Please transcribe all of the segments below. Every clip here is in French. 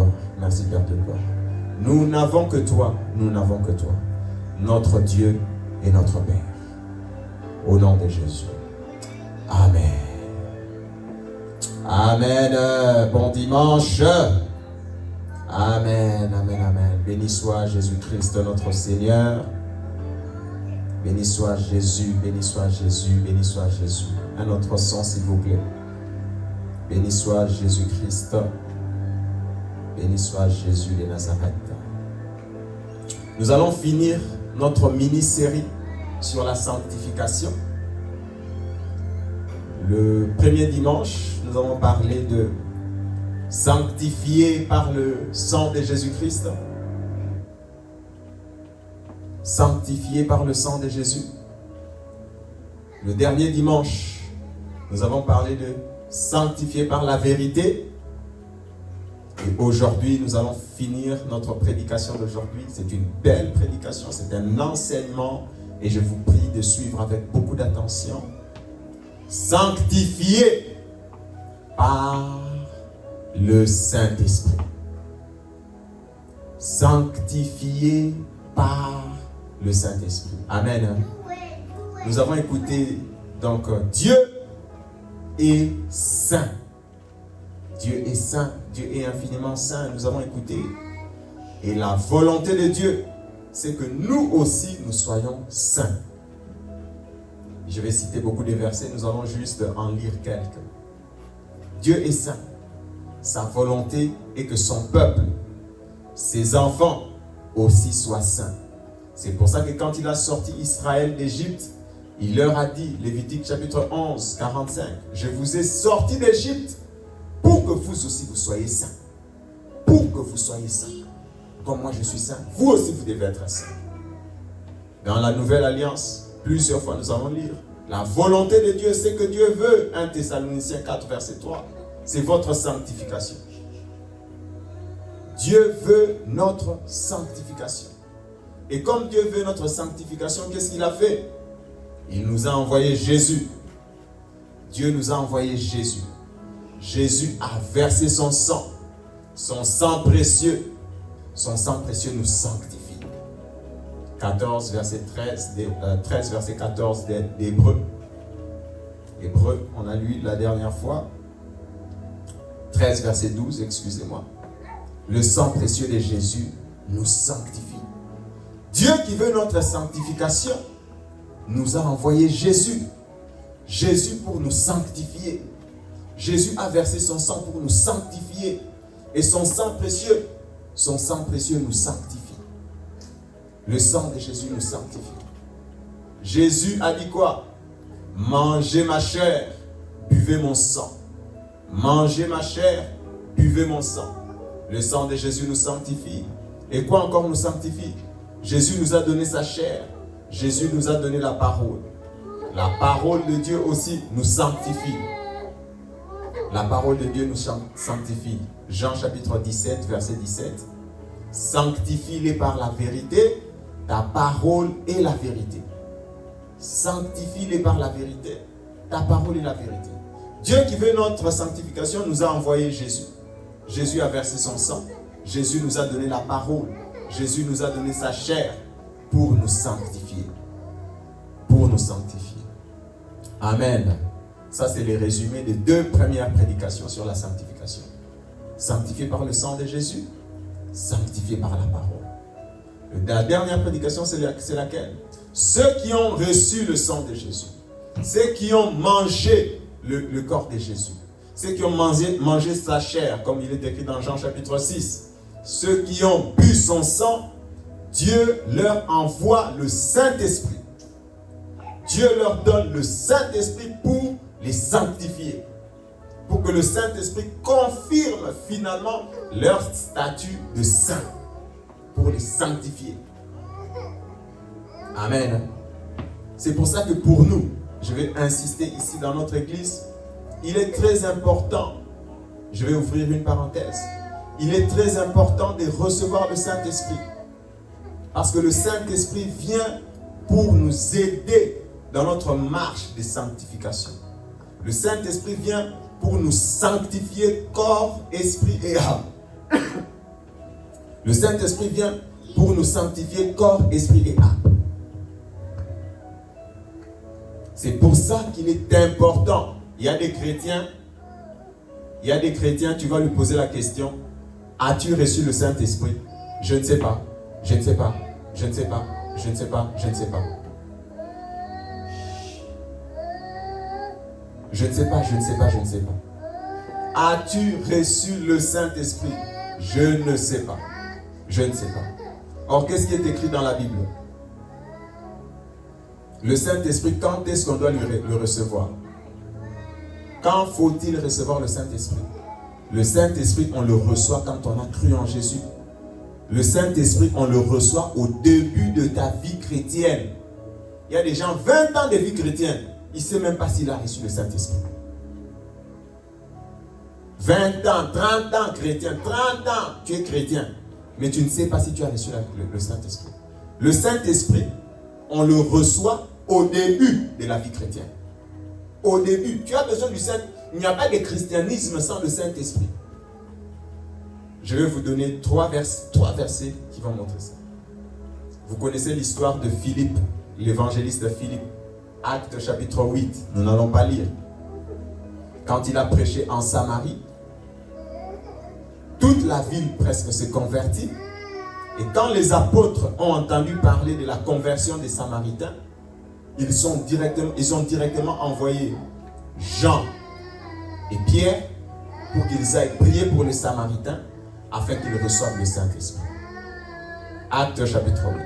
gloire. Merci Père de gloire. Nous n'avons que toi, nous n'avons que toi, notre Dieu et notre Père. Au nom de Jésus. Amen. Amen. Bon dimanche. Amen, amen, amen. Béni soit Jésus-Christ, notre Seigneur. Béni soit Jésus, béni soit Jésus, béni soit Jésus. Un autre son, s'il vous plaît. Béni soit Jésus-Christ. Béni soit Jésus de Nazareth. Nous allons finir notre mini-série sur la sanctification. Le premier dimanche, nous avons parlé de sanctifié par le sang de Jésus-Christ. Sanctifié par le sang de Jésus. Le dernier dimanche, nous avons parlé de sanctifié par la vérité. Et aujourd'hui, nous allons finir notre prédication d'aujourd'hui. C'est une belle prédication, c'est un enseignement et je vous prie de suivre avec beaucoup d'attention. Sanctifié par le Saint-Esprit. Sanctifié par le Saint-Esprit. Amen. Nous avons écouté donc Dieu est saint. Dieu est saint. Dieu est infiniment saint. Nous avons écouté. Et la volonté de Dieu, c'est que nous aussi, nous soyons saints. Je vais citer beaucoup de versets. Nous allons juste en lire quelques. Dieu est saint. Sa volonté est que son peuple, ses enfants, aussi soient saints. C'est pour ça que quand il a sorti Israël d'Égypte, il leur a dit, Lévitique chapitre 11, 45, « Je vous ai sorti d'Égypte pour que vous aussi vous soyez saints. » Pour que vous soyez saints. Comme moi je suis saint, vous aussi vous devez être saints. Dans la Nouvelle Alliance, plusieurs fois nous allons lire, la volonté de Dieu, c'est que Dieu veut, 1 Thessaloniciens 4, verset 3, c'est votre sanctification. Dieu veut notre sanctification. Et comme Dieu veut notre sanctification, qu'est-ce qu'il a fait? Il nous a envoyé Jésus. Dieu nous a envoyé Jésus. Jésus a versé son sang précieux. Son sang précieux nous sanctifie. 14, verset 13, verset 14 d'Hébreux. Hébreux, on a lu la dernière fois. 13, verset 12, excusez-moi. Le sang précieux de Jésus nous sanctifie. Dieu qui veut notre sanctification nous a envoyé Jésus. Jésus pour nous sanctifier. Jésus a versé son sang pour nous sanctifier. Et son sang précieux nous sanctifie. Le sang de Jésus nous sanctifie. Jésus a dit quoi? Mangez ma chair, buvez mon sang. Mangez ma chair, buvez mon sang. Le sang de Jésus nous sanctifie. Et quoi encore nous sanctifie? Jésus nous a donné sa chair. Jésus nous a donné la parole. La parole de Dieu aussi nous sanctifie. La parole de Dieu nous sanctifie. Jean chapitre 17, verset 17. Sanctifie-les par la vérité. Ta parole est la vérité. Sanctifie-les par la vérité. Ta parole est la vérité. Dieu qui veut notre sanctification nous a envoyé Jésus. Jésus a versé son sang. Jésus nous a donné la parole. Jésus nous a donné sa chair pour nous sanctifier. Pour nous sanctifier. Amen. Ça, c'est le résumé des deux premières prédications sur la sanctification. Sanctifié par le sang de Jésus, sanctifié par la parole. La dernière prédication, c'est laquelle? Ceux qui ont reçu le sang de Jésus, ceux qui ont mangé le corps de Jésus, ceux qui ont mangé sa chair, comme il est écrit dans Jean chapitre 6, ceux qui ont bu son sang, Dieu leur envoie le Saint-Esprit. Dieu leur donne le Saint-Esprit pour les sanctifier. Pour que le Saint-Esprit confirme finalement leur statut de saint. Pour les sanctifier. Amen. C'est pour ça que pour nous, je vais insister ici dans notre église, il est très important, je vais ouvrir une parenthèse, il est très important de recevoir le Saint-Esprit. Parce que le Saint-Esprit vient pour nous aider dans notre marche de sanctification. Le Saint-Esprit vient pour nous sanctifier corps, esprit et âme. Le Saint-Esprit vient pour nous sanctifier corps, esprit et âme. C'est pour ça qu'il est important. Il y a des chrétiens, tu vas lui poser la question, as-tu reçu le Saint-Esprit? Je ne sais pas, je ne sais pas, je ne sais pas, je ne sais pas, je ne sais pas. Je ne sais pas, je ne sais pas, je ne sais pas. As-tu reçu le Saint-Esprit? Je ne sais pas, je ne sais pas. Or, qu'est-ce qui est écrit dans la Bible? Le Saint-Esprit, quand est-ce qu'on doit le recevoir? Quand faut-il recevoir le Saint-Esprit? Le Saint-Esprit, on le reçoit quand on a cru en Jésus. Le Saint-Esprit, on le reçoit au début de ta vie chrétienne. Il y a des gens, 20 ans de vie chrétienne, il ne sait même pas s'il a reçu le Saint-Esprit. 20 ans, 30 ans chrétien, 30 ans, tu es chrétien, mais tu ne sais pas si tu as reçu le Saint-Esprit. Le Saint-Esprit, on le reçoit au début de la vie chrétienne. Au début, tu as besoin du Saint-Esprit. Il n'y a pas de christianisme sans le Saint-Esprit. Je vais vous donner trois versets qui vont montrer ça. Vous connaissez l'histoire de Philippe, l'évangéliste Philippe. Actes chapitre 8, nous n'allons pas lire. Quand il a prêché en Samarie, toute la ville presque s'est convertie. Et quand les apôtres ont entendu parler de la conversion des Samaritains, ils ont directement envoyé Jean et Pierre pour qu'ils aillent prier pour les Samaritains afin qu'ils reçoivent le Saint-Esprit. Actes chapitre 8.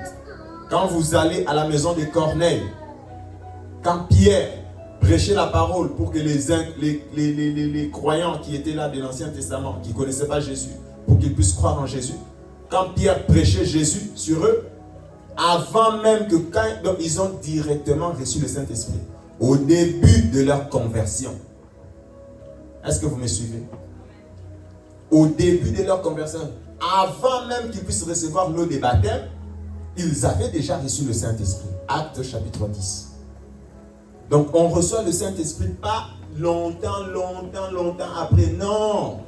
Quand vous allez à la maison de Corneille, quand Pierre prêchait la parole pour que les croyants qui étaient là de l'Ancien Testament, qui ne connaissaient pas Jésus, pour qu'ils puissent croire en Jésus, quand Pierre prêchait Jésus sur eux, avant même que ils ont directement reçu le Saint-Esprit, au début de leur conversion. Est-ce que vous me suivez? Au début de leur conversion, avant même qu'ils puissent recevoir l'eau des baptêmes, ils avaient déjà reçu le Saint-Esprit. Actes chapitre 10. Donc on reçoit le Saint-Esprit pas longtemps après. Non.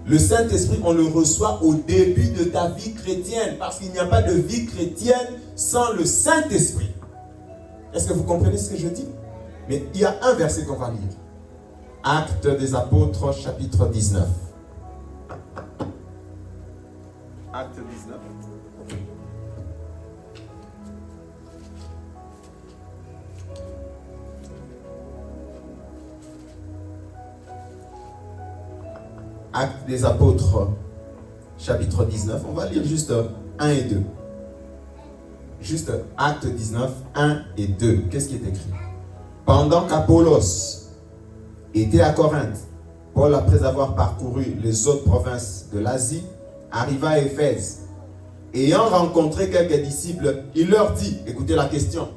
Le Saint-Esprit, on le reçoit au début de ta vie chrétienne. Parce qu'il n'y a pas de vie chrétienne sans le Saint-Esprit. Est-ce que vous comprenez ce que je dis? Mais il y a un verset qu'on va lire. Actes des Apôtres, chapitre 19. Acte 19. Actes des Apôtres, chapitre 19. On va lire juste 1 et 2. Juste Actes 19, 1 et 2. Qu'est-ce qui est écrit? Pendant qu'Apollos était à Corinthe, Paul, après avoir parcouru les autres provinces de l'Asie, arriva à Éphèse. Ayant rencontré quelques disciples, il leur dit, écoutez la question,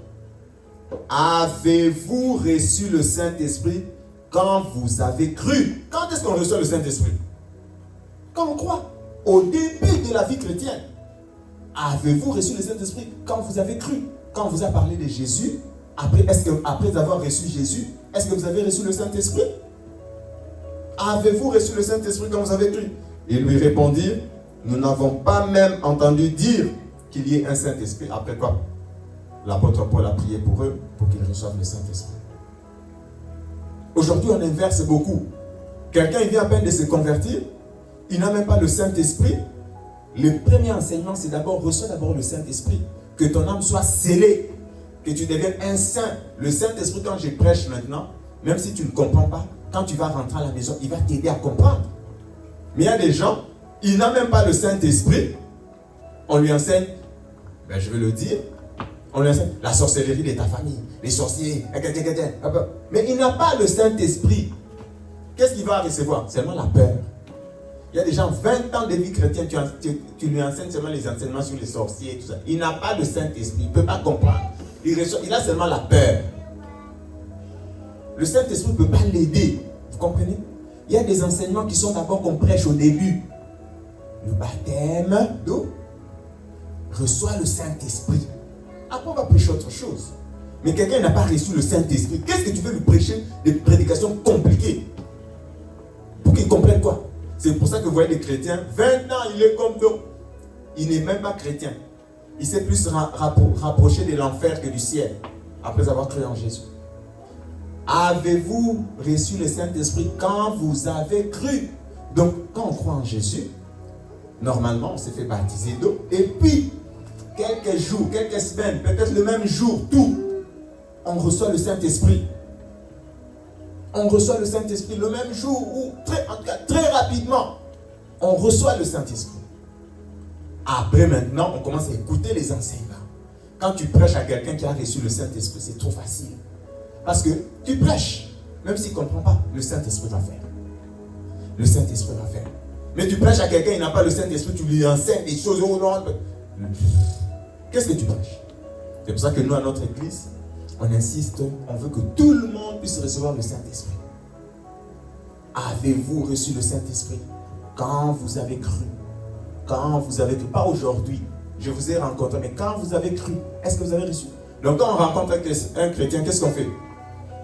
avez-vous reçu le Saint-Esprit quand vous avez cru? Quand est-ce qu'on reçoit le Saint-Esprit? Quand on croit, au début de la vie chrétienne. Avez-vous reçu le Saint-Esprit quand vous avez cru? Quand on vous a parlé de Jésus, après avoir reçu Jésus, est-ce que vous avez reçu le Saint-Esprit? Avez-vous reçu le Saint-Esprit quand vous avez cru? Ils lui répondirent, nous n'avons pas même entendu dire qu'il y ait un Saint-Esprit. Après quoi? L'apôtre Paul a prié pour eux, pour qu'ils reçoivent le Saint-Esprit. Aujourd'hui, on inverse beaucoup. Quelqu'un, il vient à peine de se convertir, il n'a même pas le Saint-Esprit. Le premier enseignement, c'est reçois d'abord le Saint-Esprit. Que ton âme soit scellée, que tu deviennes un saint. Le Saint-Esprit, quand je prêche maintenant, même si tu ne comprends pas, quand tu vas rentrer à la maison, il va t'aider à comprendre. Mais il y a des gens, ils n'ont même pas le Saint-Esprit. On lui enseigne, je vais le dire, on lui enseigne la sorcellerie de ta famille, les sorciers, mais il n'a pas le Saint-Esprit. Qu'est-ce qu'il va recevoir? Seulement la peur. Il y a des gens, 20 ans de vie chrétienne, tu lui enseignes seulement les enseignements sur les sorciers et tout ça. Il n'a pas le Saint-Esprit, il ne peut pas comprendre. Il a seulement la peur. Le Saint-Esprit ne peut pas l'aider. Vous comprenez? Il y a des enseignements qui sont d'abord qu'on prêche au début. Le baptême d'eau. Reçoit le Saint-Esprit. Après, on va prêcher autre chose. Mais quelqu'un n'a pas reçu le Saint-Esprit. Qu'est-ce que tu veux lui prêcher? Des prédications compliquées. Pour qu'il comprenne quoi? C'est pour ça que vous voyez des chrétiens, 20 ans, il est comme nous. il n'est même pas chrétien. Il s'est plus rapproché de l'enfer que du ciel, après avoir cru en Jésus. Avez-vous reçu le Saint-Esprit quand vous avez cru? Donc, quand on croit en Jésus, normalement, on s'est fait baptiser d'eau. Et puis, quelques jours, quelques semaines, peut-être le même jour, on reçoit le Saint-Esprit. On reçoit le Saint-Esprit le même jour, ou très rapidement, on reçoit le Saint-Esprit. Après, maintenant, on commence à écouter les enseignements. Quand tu prêches à quelqu'un qui a reçu le Saint-Esprit, c'est trop facile. Parce que tu prêches, même s'il ne comprend pas, le Saint-Esprit va faire. Le Saint-Esprit va faire. Mais tu prêches à quelqu'un, il n'a pas le Saint-Esprit, tu lui enseignes des choses au nom. Qu'est-ce que tu prêches? C'est pour ça que nous, à notre église, on insiste, on veut que tout le monde puisse recevoir le Saint-Esprit. Avez-vous reçu le Saint-Esprit quand vous avez cru? Quand vous avez cru, pas aujourd'hui, je vous ai rencontré, mais quand vous avez cru, est-ce que vous avez reçu? Donc quand on rencontre un chrétien, qu'est-ce qu'on fait?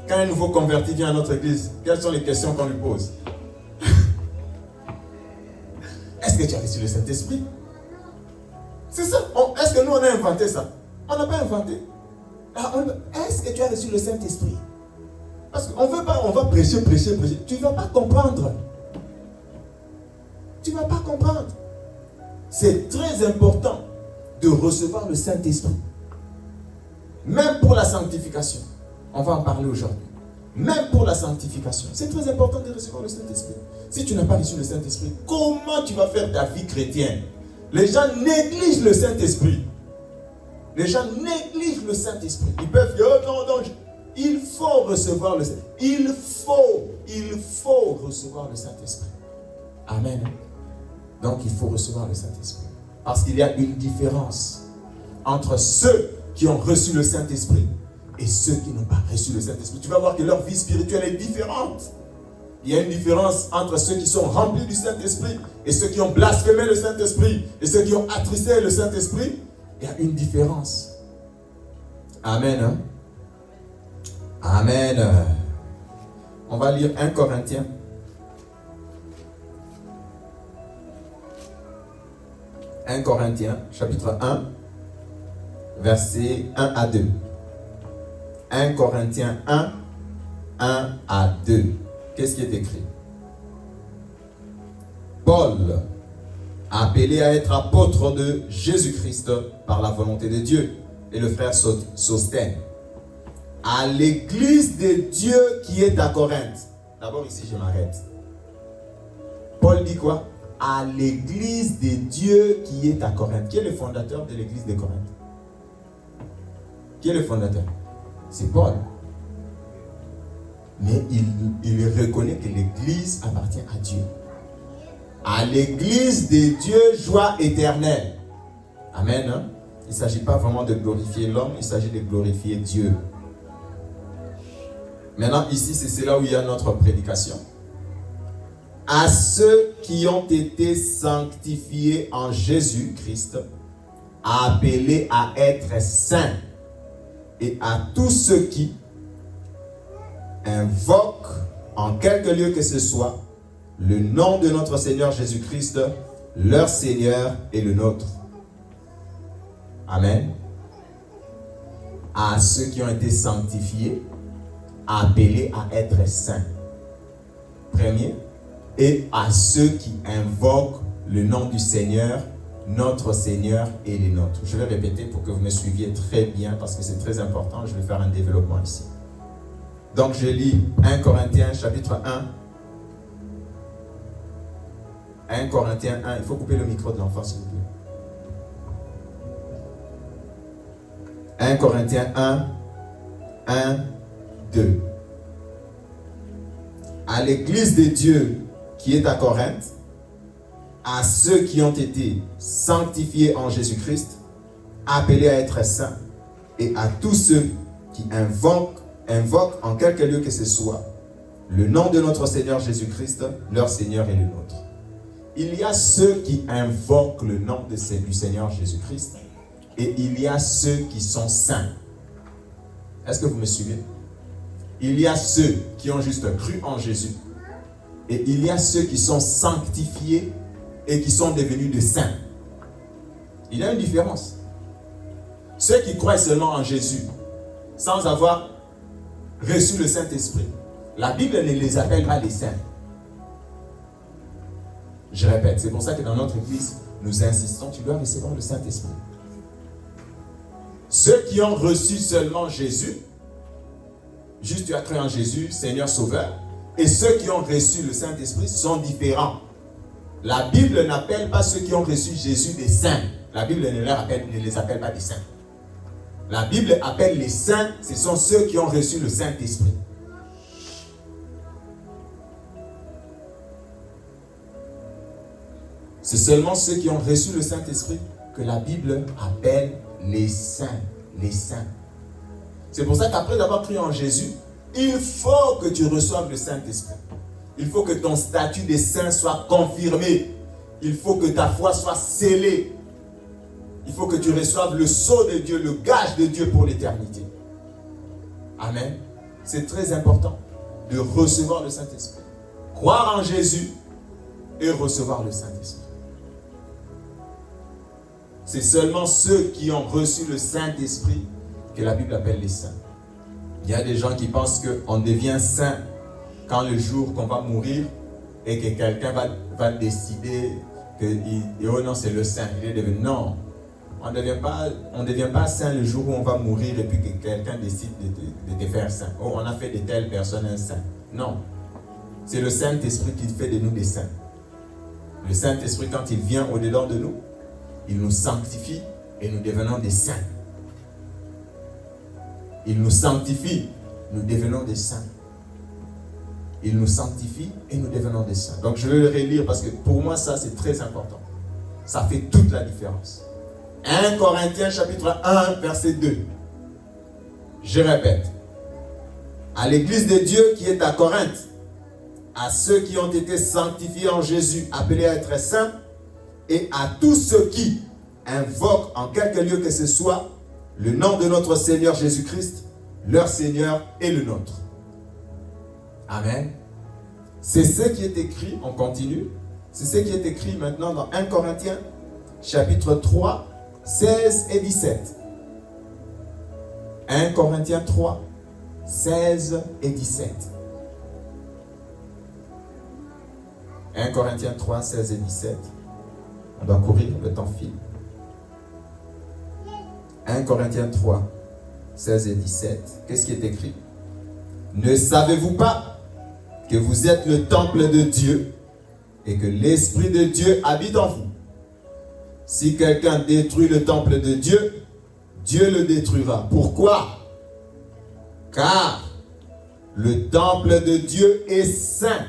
Quand un nouveau converti vient à notre église, quelles sont les questions qu'on lui pose? Est-ce que tu as reçu le Saint-Esprit? C'est ça. Est-ce que nous on a inventé ça? On n'a pas inventé. Est-ce que tu as reçu le Saint-Esprit? Parce qu'on veut pas, on va prêcher. Tu ne vas pas comprendre. Tu ne vas pas comprendre. C'est très important de recevoir le Saint-Esprit. Même pour la sanctification. On va en parler aujourd'hui. Même pour la sanctification. C'est très important de recevoir le Saint-Esprit. Si tu n'as pas reçu le Saint-Esprit, comment tu vas faire ta vie chrétienne? Les gens négligent le Saint-Esprit. Les gens négligent le Saint-Esprit. Ils peuvent dire, oh non, il faut recevoir le Saint-Esprit. Il faut recevoir le Saint-Esprit. Amen. Donc il faut recevoir le Saint-Esprit. Parce qu'il y a une différence entre ceux qui ont reçu le Saint-Esprit et ceux qui n'ont pas reçu le Saint-Esprit. Tu vas voir que leur vie spirituelle est différente. Il y a une différence entre ceux qui sont remplis du Saint-Esprit et ceux qui ont blasphémé le Saint-Esprit et ceux qui ont attristé le Saint-Esprit. Il y a une différence. Amen. Hein? Amen. On va lire 1 Corinthiens. 1 Corinthiens, chapitre 1, versets 1 à 2. 1 Corinthiens 1, 1 à 2. Qu'est-ce qui est écrit? Paul, appelé à être apôtre de Jésus-Christ par la volonté de Dieu, et le frère Sosthène, à l'église de Dieu qui est à Corinthe. D'abord ici je m'arrête. Paul dit quoi? À l'église de Dieu qui est à Corinthe. Qui est le fondateur de l'église de Corinthe? Qui est le fondateur? C'est Paul. Mais il reconnaît que l'église appartient à Dieu. À l'église de Dieu, joie éternelle. Amen. Hein? Il ne s'agit pas vraiment de glorifier l'homme, il s'agit de glorifier Dieu. Maintenant, ici, c'est là où il y a notre prédication. À ceux qui ont été sanctifiés en Jésus-Christ, appelés à être saints, et à tous ceux qui invoquent en quelque lieu que ce soit le nom de notre Seigneur Jésus-Christ, leur Seigneur et le nôtre. Amen. À ceux qui ont été sanctifiés, appelés à être saints. Premier. Et à ceux qui invoquent le nom du Seigneur, notre Seigneur et les nôtres. Je vais répéter pour que vous me suiviez très bien parce que c'est très important. Je vais faire un développement ici. Donc je lis 1 Corinthiens chapitre 1. 1 Corinthiens 1. Il faut couper le micro de l'enfant s'il vous plaît. 1 Corinthiens 1. 1, 2. À l'église de Dieu qui est à Corinthe, à ceux qui ont été sanctifiés en Jésus-Christ, appelés à être saints, et à tous ceux qui invoquent en quelque lieu que ce soit le nom de notre Seigneur Jésus-Christ, leur Seigneur et le nôtre. Il y a ceux qui invoquent le nom du Seigneur Jésus-Christ et il y a ceux qui sont saints. Est-ce que vous me suivez? Il y a ceux qui ont juste cru en Jésus et il y a ceux qui sont sanctifiés et qui sont devenus des saints. Il y a une différence. Ceux qui croient seulement en Jésus, sans avoir reçu le Saint-Esprit, la Bible ne les appelle pas les saints. Je répète, c'est pour ça que dans notre église, nous insistons, tu dois recevoir le Saint-Esprit. Ceux qui ont reçu seulement Jésus, juste tu as cru en Jésus, Seigneur Sauveur, et ceux qui ont reçu le Saint-Esprit sont différents. La Bible n'appelle pas ceux qui ont reçu Jésus des saints. La Bible ne les appelle pas des saints. La Bible appelle les saints, ce sont ceux qui ont reçu le Saint-Esprit. C'est seulement ceux qui ont reçu le Saint-Esprit que la Bible appelle les saints. Les saints. C'est pour ça qu'après avoir cru en Jésus, il faut que tu reçoives le Saint-Esprit. Il faut que ton statut de saint soit confirmé. Il faut que ta foi soit scellée. Il faut que tu reçoives le sceau de Dieu, le gage de Dieu pour l'éternité. Amen. C'est très important de recevoir le Saint-Esprit. Croire en Jésus et recevoir le Saint-Esprit. C'est seulement ceux qui ont reçu le Saint-Esprit que la Bible appelle les saints. Il y a des gens qui pensent qu'on devient saint quand le jour qu'on va mourir et que quelqu'un va décider que oh non, c'est le saint. Il est devenu. Non, on ne devient pas saint le jour où on va mourir et puis que quelqu'un décide de te faire saint. Oh, on a fait de telles personnes un saint. Non, c'est le Saint-Esprit qui fait de nous des saints. Le Saint-Esprit, quand il vient au-dedans de nous, il nous sanctifie et nous devenons des saints. Il nous sanctifie, nous devenons des saints. Il nous sanctifie et nous devenons des saints. Donc je vais le relire parce que pour moi ça c'est très important. Ça fait toute la différence. 1 Corinthiens chapitre 1 verset 2. Je répète. À l'église de Dieu qui est à Corinthe, à ceux qui ont été sanctifiés en Jésus, appelés à être saints, et à tous ceux qui invoquent en quelque lieu que ce soit le nom de notre Seigneur Jésus-Christ, leur Seigneur et le nôtre. Amen. C'est ce qui est écrit, on continue, c'est ce qui est écrit maintenant dans 1 Corinthiens, chapitre 3, 16 et 17. 1 Corinthiens 3, 16 et 17. 1 Corinthiens 3, 16 et 17. On doit courir, le temps file. 1 Corinthiens 3, 16 et 17. Qu'est-ce qui est écrit? Ne savez-vous pas que vous êtes le temple de Dieu et que l'Esprit de Dieu habite en vous? Si quelqu'un détruit le temple de Dieu, Dieu le détruira. Pourquoi? Car le temple de Dieu est saint.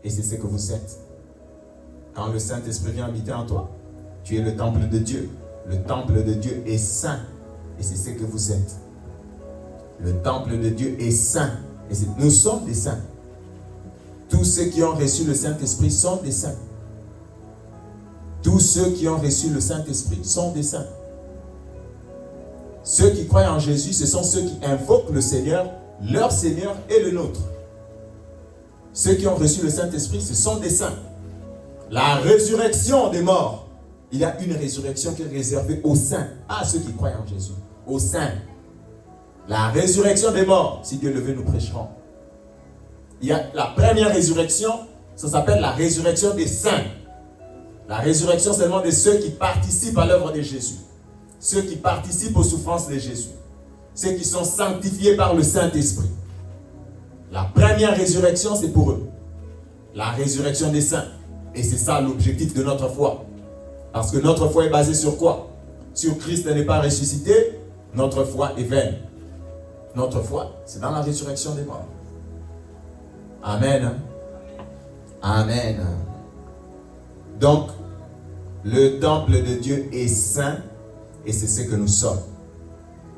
Et c'est ce que vous êtes. Quand le Saint-Esprit vient habiter en toi, tu es le temple de Dieu. Le temple de Dieu est saint. Et c'est ce que vous êtes. Le temple de Dieu est saint. Et nous sommes des saints. Tous ceux qui ont reçu le Saint-Esprit sont des saints. Tous ceux qui ont reçu le Saint-Esprit sont des saints. Ceux qui croient en Jésus, ce sont ceux qui invoquent le Seigneur, leur Seigneur et le nôtre. Ceux qui ont reçu le Saint-Esprit, ce sont des saints. La résurrection des morts, il y a une résurrection qui est réservée aux saints, pas à ceux qui croient en Jésus, aux saints. La résurrection des morts, si Dieu le veut, nous prêcherons. Il y a la première résurrection, ça s'appelle la résurrection des saints. La résurrection seulement de ceux qui participent à l'œuvre de Jésus. Ceux qui participent aux souffrances de Jésus. Ceux qui sont sanctifiés par le Saint-Esprit. La première résurrection, c'est pour eux. La résurrection des saints. Et c'est ça l'objectif de notre foi. Parce que notre foi est basée sur quoi? Sur Christ n'est pas ressuscité, notre foi est vaine. Notre foi, c'est dans la résurrection des morts. Amen. Amen. Donc, le temple de Dieu est saint et c'est ce que nous sommes.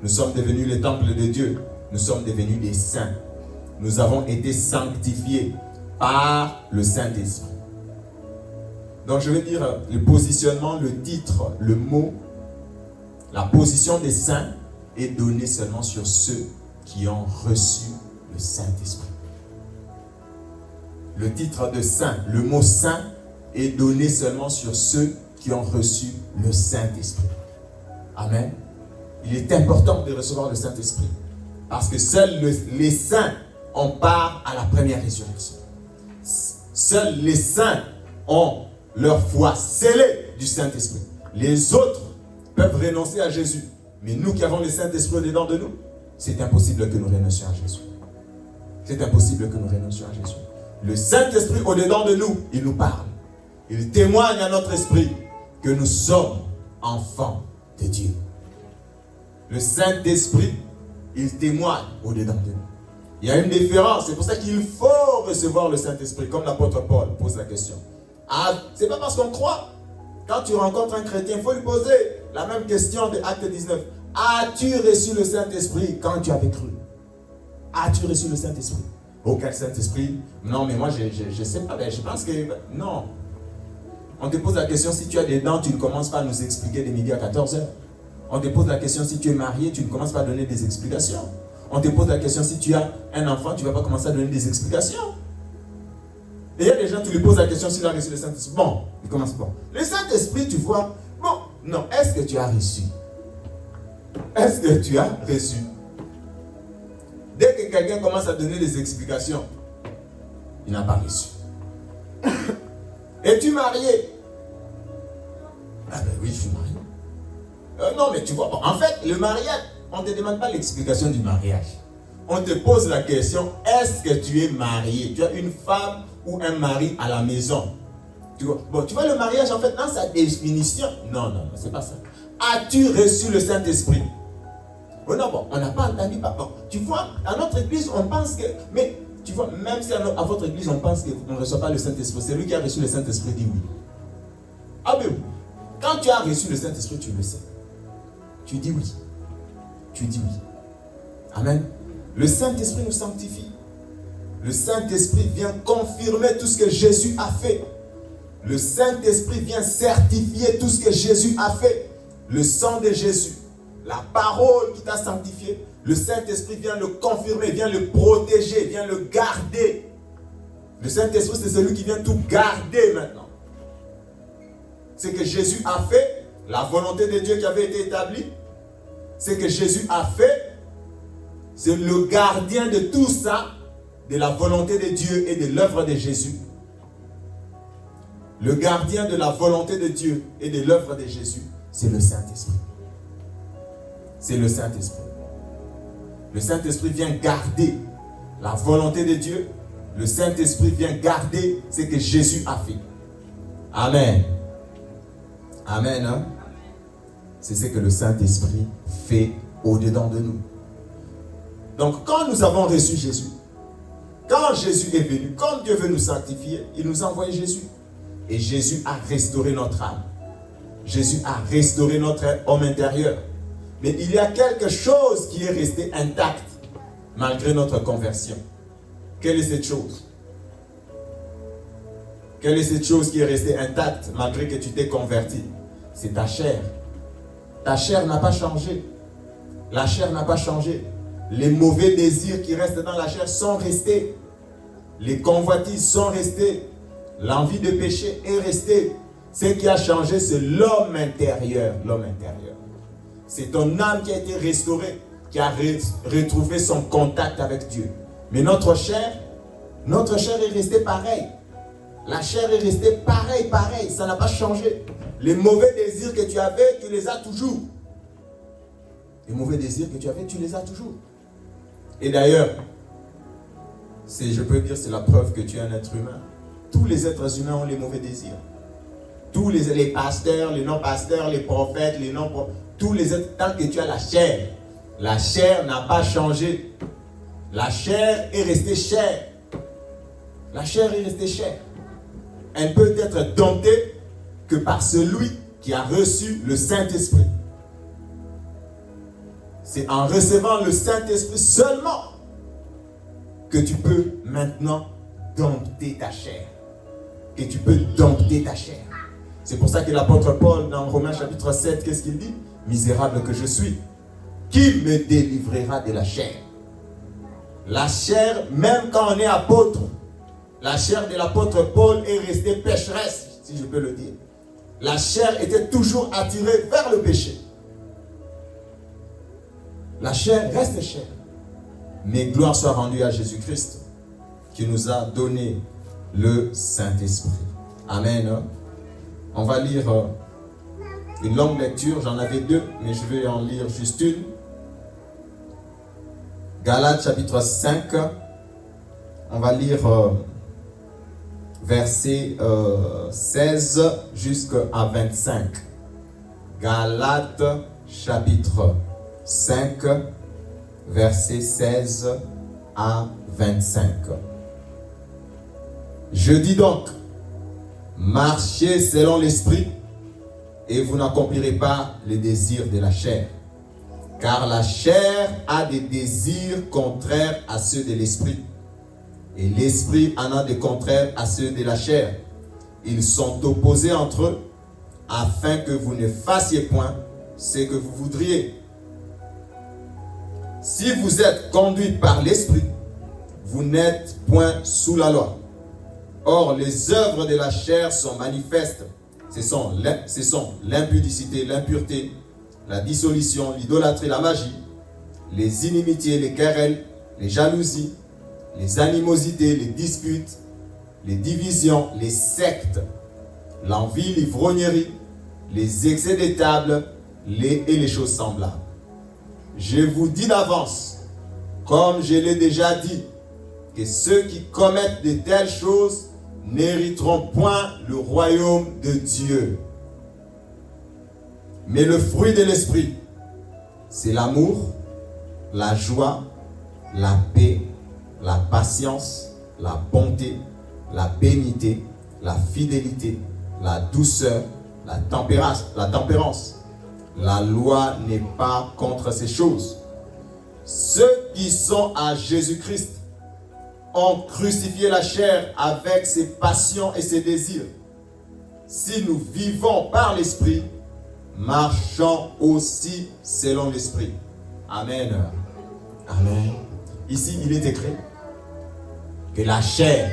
Nous sommes devenus le temple de Dieu. Nous sommes devenus des saints. Nous avons été sanctifiés par le Saint-Esprit. Donc je vais dire le positionnement, le titre, le mot. La position des saints est donnée seulement sur ceux qui ont reçu le Saint-Esprit. Le titre de saint, le mot saint est donné seulement sur ceux qui ont reçu le Saint-Esprit. Amen. Il est important de recevoir le Saint-Esprit. Parce que seuls les saints ont part à la première résurrection. Seuls les saints ont leur foi scellée du Saint-Esprit. Les autres peuvent renoncer à Jésus. Mais nous qui avons le Saint-Esprit au-dedans de nous, c'est impossible que nous renoncions à Jésus. C'est impossible que nous renoncions à Jésus. Le Saint-Esprit au-dedans de nous, il nous parle. Il témoigne à notre esprit que nous sommes enfants de Dieu. Le Saint-Esprit, il témoigne au-dedans de nous. Il y a une différence. C'est pour ça qu'il faut recevoir le Saint-Esprit, comme l'apôtre Paul pose la question. Ah, c'est pas parce qu'on croit. Quand tu rencontres un chrétien, il faut lui poser la même question de Acte 19. As-tu reçu le Saint-Esprit quand tu avais cru? As-tu reçu le Saint-Esprit? Oh, quel Saint-Esprit? Non, mais moi, je sais pas. Je pense que... Non. On te pose la question, si tu as des dents, tu ne commences pas à nous expliquer de midi à 14h. On te pose la question, si tu es marié, tu ne commences pas à donner des explications. On te pose la question, si tu as un enfant, tu ne vas pas commencer à donner des explications. Et il y a des gens, tu lui poses la question s'il a reçu le Saint-Esprit. Bon, il commence bon. Le Saint-Esprit, tu vois, bon, non, est-ce que tu as reçu? Est-ce que tu as reçu? Dès que quelqu'un commence à donner des explications, il n'a pas reçu. Es-tu marié? Ah ben oui, je suis marié. Non, mais tu vois, en fait, le mariage, on ne te demande pas l'explication du mariage. On te pose la question, est-ce que tu es marié? Tu as une femme ou un mari à la maison. Tu vois, bon, tu vois le mariage, en fait, dans sa définition, non, c'est pas ça. As-tu reçu le Saint-Esprit? Oh non, bon, on n'a pas entendu papa. Tu vois, à notre église, on pense que... Mais, tu vois, même si à votre église, on pense qu'on ne reçoit pas le Saint-Esprit, c'est lui qui a reçu le Saint-Esprit, dit oui. Ah ben oui. Quand tu as reçu le Saint-Esprit, tu le sais. Tu dis oui. Tu dis oui. Amen. Le Saint-Esprit nous sanctifie. Le Saint-Esprit vient confirmer tout ce que Jésus a fait. Le Saint-Esprit vient certifier tout ce que Jésus a fait. Le sang de Jésus, la parole qui t'a sanctifié, le Saint-Esprit vient le confirmer, vient le protéger, vient le garder. Le Saint-Esprit, c'est celui qui vient tout garder maintenant. Ce que Jésus a fait, la volonté de Dieu qui avait été établie, ce que Jésus a fait, c'est le gardien de tout ça, de la volonté de Dieu et de l'œuvre de Jésus. Le gardien de la volonté de Dieu et de l'œuvre de Jésus, c'est le Saint-Esprit. C'est le Saint-Esprit. Le Saint-Esprit vient garder la volonté de Dieu. Le Saint-Esprit vient garder ce que Jésus a fait. Amen. Amen. Hein? C'est ce que le Saint-Esprit fait au-dedans de nous. Donc, quand nous avons reçu Jésus, quand Jésus est venu, quand Dieu veut nous sanctifier, il nous a envoyé Jésus. Et Jésus a restauré notre âme. Jésus a restauré notre homme intérieur. Mais il y a quelque chose qui est resté intact malgré notre conversion. Quelle est cette chose? Quelle est cette chose qui est restée intacte malgré que tu t'es converti? C'est ta chair. Ta chair n'a pas changé. La chair n'a pas changé. Les mauvais désirs qui restent dans la chair sont restés. Les convoitises sont restées. L'envie de péché est restée. Ce qui a changé, c'est l'homme intérieur. L'homme intérieur. C'est ton âme qui a été restaurée, qui a retrouvé son contact avec Dieu. Mais notre chair est restée pareille. La chair est restée pareil. Ça n'a pas changé. Les mauvais désirs que tu avais, tu les as toujours. Les mauvais désirs que tu avais, tu les as toujours. Et d'ailleurs, je peux dire, c'est la preuve que tu es un être humain. Tous les êtres humains ont les mauvais désirs. Tous les pasteurs, les non-pasteurs, les prophètes, les non-prophètes, tous les êtres, tant que tu as la chair n'a pas changé. La chair est restée chair. La chair est restée chair. Elle peut être domptée que par celui qui a reçu le Saint-Esprit. C'est en recevant le Saint-Esprit seulement que tu peux maintenant dompter ta chair. Que tu peux dompter ta chair. C'est pour ça que l'apôtre Paul, dans Romains chapitre 7, qu'est-ce qu'il dit? Misérable que je suis, qui me délivrera de la chair? La chair, même quand on est apôtre, la chair de l'apôtre Paul est restée pécheresse, si je peux le dire. La chair était toujours attirée vers le péché. La chair reste chair. Mais gloire soit rendue à Jésus-Christ qui nous a donné le Saint-Esprit. Amen. On va lire une longue lecture. J'en avais deux, mais je vais en lire juste une. Galates chapitre 5. On va lire versets 16 jusqu'à 25. Galates chapitre 5, versets 16 à 25. Je dis donc, marchez selon l'esprit et vous n'accomplirez pas les désirs de la chair. Car la chair a des désirs contraires à ceux de l'esprit. Et l'esprit en a des contraires à ceux de la chair. Ils sont opposés entre eux, afin que vous ne fassiez point ce que vous voudriez. Si vous êtes conduits par l'esprit, vous n'êtes point sous la loi. Or, les œuvres de la chair sont manifestes. Ce sont l'impudicité, l'impureté, la dissolution, l'idolâtrie, la magie, les inimitiés, les querelles, les jalousies, les animosités, les disputes, les divisions, les sectes, l'envie, l'ivrognerie, les excès des tables et les choses semblables. Je vous dis d'avance, comme je l'ai déjà dit, que ceux qui commettent de telles choses n'hériteront point le royaume de Dieu. Mais le fruit de l'esprit, c'est l'amour, la joie, la paix, la patience, la bonté, la bénité, la fidélité, la douceur, la tempérance. La loi n'est pas contre ces choses. Ceux qui sont à Jésus-Christ ont crucifié la chair avec ses passions et ses désirs. Si nous vivons par l'esprit, marchons aussi selon l'esprit. Amen. Amen. Ici, il est écrit que la chair,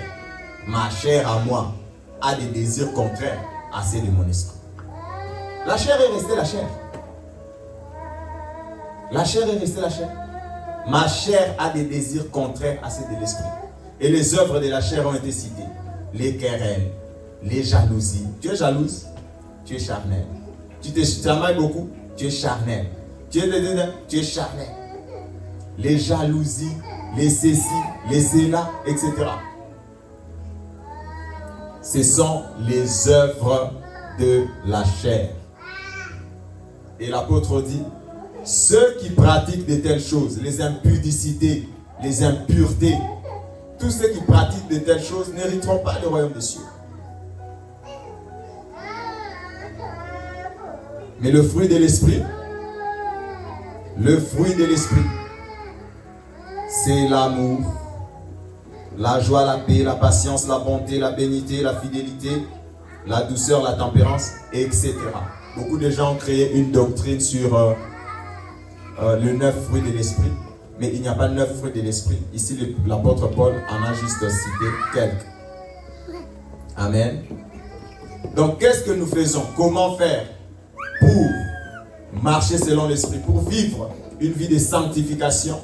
ma chair à moi, a des désirs contraires à ceux de mon esprit. La chair est restée la chair. La chair est restée la chair. Ma chair a des désirs contraires à ceux de l'esprit. Et les œuvres de la chair ont été citées. Les querelles, les jalousies. Tu es jalouse, tu es charnel. Tu t'aimes beaucoup, tu es charnel. Tu es charnel. Les jalousies, les ceci, les cela, etc. Ce sont les œuvres de la chair. Et l'apôtre dit, ceux qui pratiquent de telles choses, les impudicités, les impuretés, tous ceux qui pratiquent de telles choses n'hériteront pas le royaume des cieux. Mais le fruit de l'esprit, c'est l'amour, la joie, la paix, la patience, la bonté, la bénité, la fidélité, la douceur, la tempérance, etc. Beaucoup de gens ont créé une doctrine sur le 9 fruits de l'esprit, mais il n'y a pas 9 fruits de l'esprit. Ici, l'apôtre Paul en a juste cité quelques. Amen. Donc, qu'est-ce que nous faisons? Comment faire pour marcher selon l'esprit, pour vivre une vie de sanctification?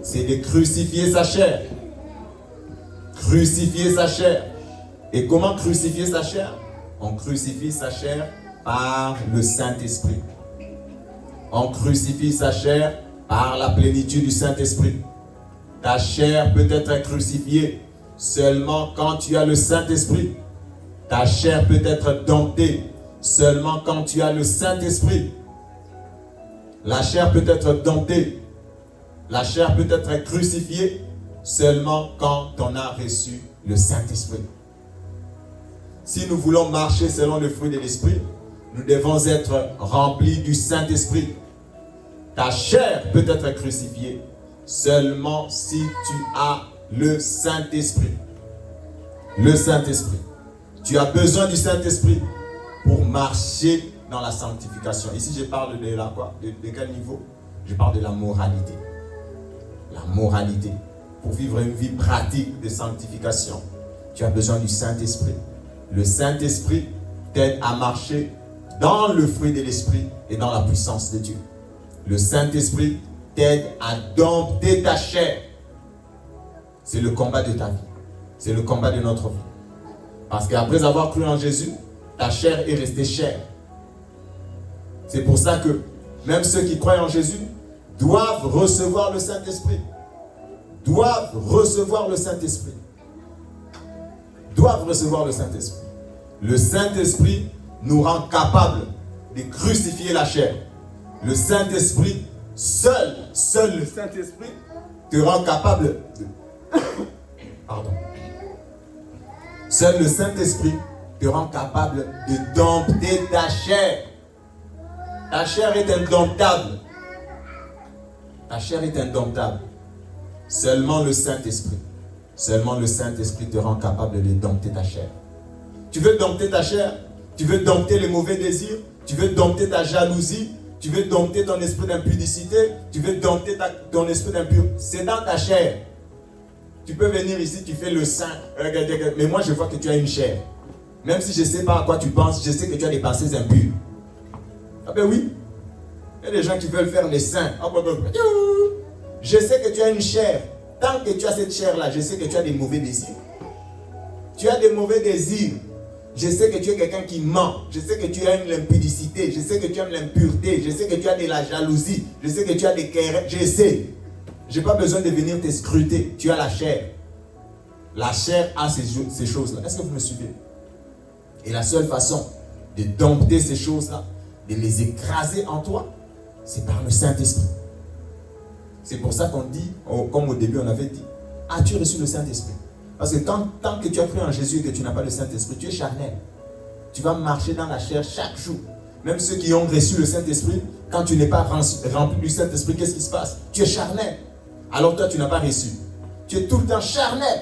C'est de crucifier sa chair. Crucifier sa chair. Et comment crucifier sa chair? On crucifie sa chair par le Saint-Esprit. On crucifie sa chair par la plénitude du Saint-Esprit. Ta chair peut être crucifiée seulement quand tu as le Saint-Esprit. Ta chair peut être domptée seulement quand tu as le Saint-Esprit. La chair peut être domptée. La chair peut être crucifiée seulement quand on a reçu le Saint-Esprit. Si nous voulons marcher selon le fruit de l'Esprit, nous devons être remplis du Saint-Esprit. Ta chair peut être crucifiée seulement si tu as le Saint-Esprit. Le Saint-Esprit. Tu as besoin du Saint-Esprit pour marcher dans la sanctification. Ici, je parle de la quoi? De quel niveau? Je parle de la moralité. La moralité. Pour vivre une vie pratique de sanctification, tu as besoin du Saint-Esprit. Le Saint-Esprit t'aide à marcher dans le fruit de l'esprit et dans la puissance de Dieu. Le Saint-Esprit t'aide à dompter ta chair. C'est le combat de ta vie. C'est le combat de notre vie. Parce qu'après avoir cru en Jésus, ta chair est restée chère. C'est pour ça que même ceux qui croient en Jésus doivent recevoir le Saint-Esprit. Doivent recevoir le Saint-Esprit. Doivent recevoir le Saint-Esprit. Le Saint-Esprit nous rend capables de crucifier la chair. Le Saint-Esprit, seul le Saint-Esprit te rend capable de... Pardon. Seul le Saint-Esprit te rend capable de dompter ta chair. Ta chair est indomptable. Ta chair est indomptable. Seulement le Saint-Esprit te rend capable de dompter ta chair. Tu veux dompter ta chair? Tu veux dompter les mauvais désirs? Tu veux dompter ta jalousie? Tu veux dompter ton esprit d'impudicité? Tu veux dompter ton esprit d'impur? C'est dans ta chair. Tu peux venir ici, tu fais le saint. Mais moi, je vois que tu as une chair. Même si je ne sais pas à quoi tu penses, je sais que tu as des pensées impures. Ah ben oui. Il y a des gens qui veulent faire les saints. Je sais que tu as une chair. Tant que tu as cette chair-là, je sais que tu as des mauvais désirs. Tu as des mauvais désirs. Je sais que tu es quelqu'un qui ment. Je sais que tu aimes l'impudicité. Je sais que tu aimes l'impureté. Je sais que tu as de la jalousie. Je sais que tu as des querelles. Je sais. Je n'ai pas besoin de venir te scruter. Tu as la chair. La chair a ces choses-là. Est-ce que vous me suivez? Et la seule façon de dompter ces choses-là, de les écraser en toi, c'est par le Saint-Esprit. C'est pour ça qu'on dit, comme au début on avait dit, as-tu reçu le Saint-Esprit? Parce que tant que tu as cru en Jésus et que tu n'as pas le Saint-Esprit, tu es charnel. Tu vas marcher dans la chair chaque jour. Même ceux qui ont reçu le Saint-Esprit, quand tu n'es pas rempli du Saint-Esprit, qu'est-ce qui se passe? Tu es charnel. Alors toi, tu n'as pas reçu. Tu es tout le temps charnel.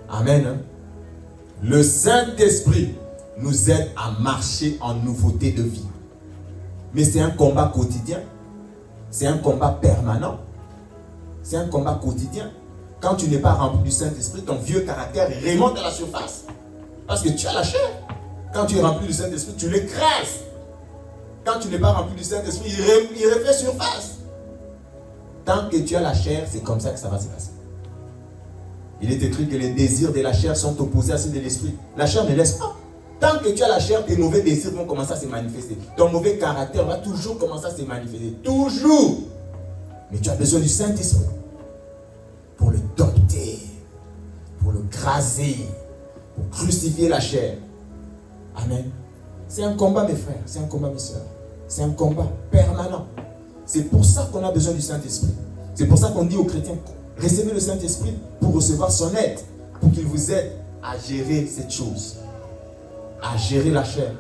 Amen. Hein? Le Saint-Esprit nous aide à marcher en nouveauté de vie. Mais c'est un combat quotidien. C'est un combat permanent. C'est un combat quotidien. Quand tu n'es pas rempli du Saint-Esprit, ton vieux caractère remonte à la surface. Parce que tu as la chair. Quand tu es rempli du Saint-Esprit, tu l'écrases. Quand tu n'es pas rempli du Saint-Esprit, il refait surface. Tant que tu as la chair, c'est comme ça que ça va se passer. Il est écrit que les désirs de la chair sont opposés à ceux de l'esprit. La chair ne laisse pas. Tant que tu as la chair, tes mauvais désirs vont commencer à se manifester. Ton mauvais caractère va toujours commencer à se manifester. Toujours. Mais tu as besoin du Saint-Esprit pour le dompter, pour le craser, pour crucifier la chair. Amen. C'est un combat, mes frères. C'est un combat, mes soeurs. C'est un combat permanent. C'est pour ça qu'on a besoin du Saint-Esprit. C'est pour ça qu'on dit aux chrétiens, recevez le Saint-Esprit pour recevoir son aide, pour qu'il vous aide à gérer cette chose, à gérer la chair.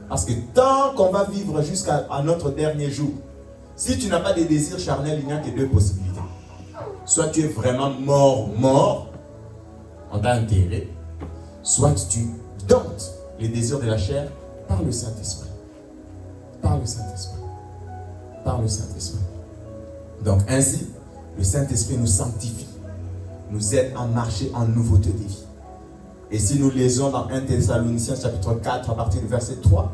Parce que tant qu'on va vivre jusqu'à notre dernier jour, si tu n'as pas de désirs charnels, il n'y a que deux possibilités. Soit tu es vraiment mort, on t'a enterré, soit tu domptes les désirs de la chair par le Saint-Esprit. Par le Saint-Esprit. Par le Saint-Esprit. Donc ainsi, le Saint-Esprit nous sanctifie, nous aide à marcher en nouveauté de vie. Et si nous lisons dans 1 Thessaloniciens chapitre 4 à partir du verset 3,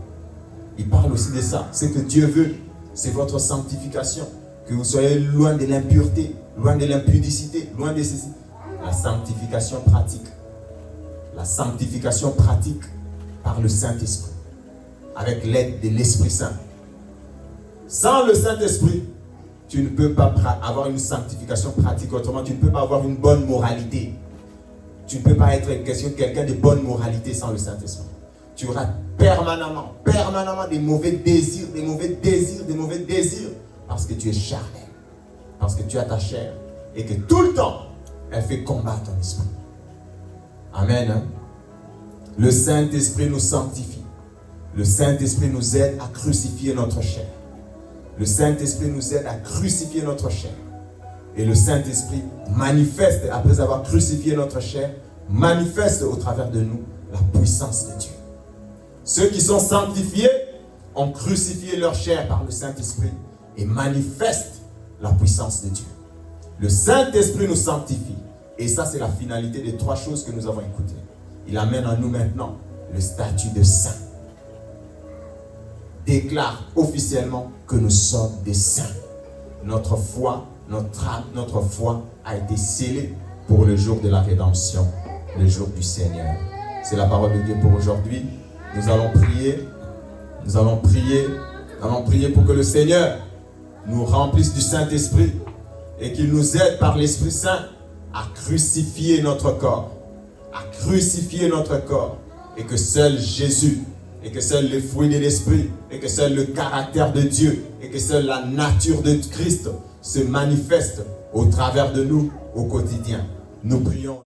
il parle aussi de ça. Ce que Dieu veut, c'est votre sanctification. Que vous soyez loin de l'impureté, loin de l'impudicité, loin de ceci. La sanctification pratique. La sanctification pratique par le Saint-Esprit. Avec l'aide de l'Esprit Saint. Sans le Saint-Esprit, tu ne peux pas avoir une sanctification pratique. Autrement, tu ne peux pas avoir une bonne moralité. Tu ne peux pas être quelqu'un de bonne moralité sans le Saint-Esprit. Tu auras permanemment des mauvais désirs, parce que tu es charnel, parce que tu as ta chair, et que tout le temps, elle fait combattre ton esprit. Amen. Hein? Le Saint-Esprit nous sanctifie. Le Saint-Esprit nous aide à crucifier notre chair. Le Saint-Esprit nous aide à crucifier notre chair. Et le Saint-Esprit manifeste, après avoir crucifié notre chair, manifeste au travers de nous la puissance de Dieu. Ceux qui sont sanctifiés ont crucifié leur chair par le Saint-Esprit et manifestent la puissance de Dieu. Le Saint-Esprit nous sanctifie. Et ça, c'est la finalité des trois choses que nous avons écoutées. Il amène en nous maintenant le statut de saint. Déclare officiellement que nous sommes des saints. Notre foi, notre âme, notre foi a été scellée pour le jour de la rédemption, le jour du Seigneur. C'est la parole de Dieu pour aujourd'hui. Nous allons prier. Nous allons prier pour que le Seigneur nous remplisse du Saint-Esprit et qu'il nous aide par l'Esprit Saint à crucifier notre corps. Et que seul Jésus, et que seul les fruits de l'Esprit, et que seul le caractère de Dieu, et que seule la nature de Christ se manifeste au travers de nous au quotidien. Nous prions.